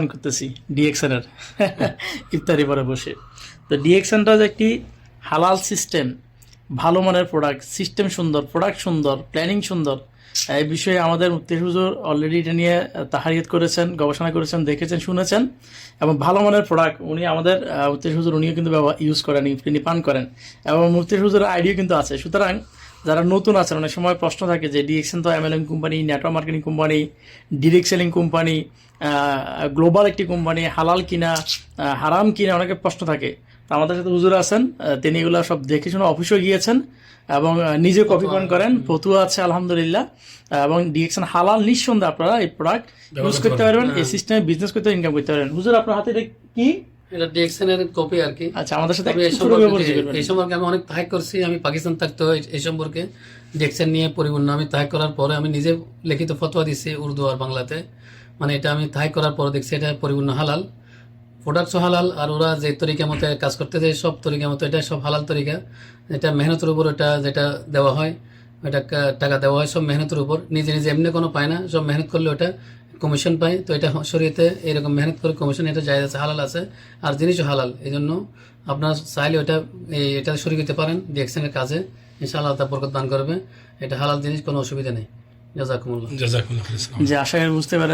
করতেছি ডিএক্সএনের ইফতারি পরে বসে। তো ডিএক্সএনটা যে একটি হালাল সিস্টেম, ভালো মানের প্রোডাক্ট, সিস্টেম সুন্দর, প্রোডাক্ট সুন্দর, প্ল্যানিং সুন্দর। এই বিষয়ে আমাদের মুফতি হুজুর অলরেডি এটা নিয়ে তাহারিয়াত করেছেন, গবেষণা করেছেন, দেখেছেন, শুনেছেন এবং ভালো মানের প্রোডাক্ট উনি আমাদের মুফতি হুজুর উনিও কিন্তু ইউজ করেন, তিনি পান করেন এবং মুফতি হুজুরের আইডিয়া কিন্তু আছে। সুতরাং যারা নতুন আছেন, অনেক সময় প্রশ্ন থাকে যে ডিএক্সএন তো MLM company, network marketing company, direct selling company, global একটি কোম্পানি, হালাল কিনা হারাম কিনা, অনেকের প্রশ্ন থাকে। তো আমাদের সাথে হুজুর আছেন, তিনি এগুলো সব দেখে শুনে অফিসে গিয়েছেন এবং নিজে কপি পান করেন, ফতুয়া আছে আলহামদুলিল্লাহ। এবং ডিএক্সএন হালাল, নিঃসন্দেহে আপনারা এই প্রোডাক্ট ইউজ করতে পারবেন, এই সিস্টেমে বিজনেস করতে, ইনকাম করতে পারবেন। হুজুর আপনার হাতে এটা কি? এটা ডিএক্সএন এর কপি আর কি। আচ্ছা, আমাদের সাথে এই সম্পর্কে আমি অনেক তাহাক করছি। আমি পাকিস্তান থাকতো এই সম্পর্কে ডিএক্সএন নিয়ে পরিপূর্ণ আমি তাহাক করার পরে আমি নিজে লিখিত ফতোয়া দিচ্ছি উর্দু আর বাংলাতে। মানে এটা আমি তাহাক করার পরে দেখছি এটা পরিপূর্ণ হালাল, প্রোডাক্টসও হালাল, আর ওরা যে তরিকা মতো কাজ করতে যায় সব তরিকা মতো এটা সব হালাল তরিকা। এটা মেহনতের উপর, এটা যেটা দেওয়া হয়, এটা টাকা দেওয়া হয় সব মেহনতের উপর। নিজে নিজে এমনি কোনো পায় না, সব মেহনত করলে ওটা কমিশন পায়। তো এটা শরীয়তে এরকম মেহনত করে কমিশন, এটা জায়েজ আছে, হালাল আছে, আর জিনিসও হালাল। এই জন্য আপনার চাইলে এটা শরীর করতে পারেন ডিএক্সএন এর কাজে, ইনশাআল্লাহ তা বরকত দান করবে। এটা হালাল জিনিস, কোনো অসুবিধা নেই। জাযাকুমুল্লাহ। যে আশা করি বুঝতে পারে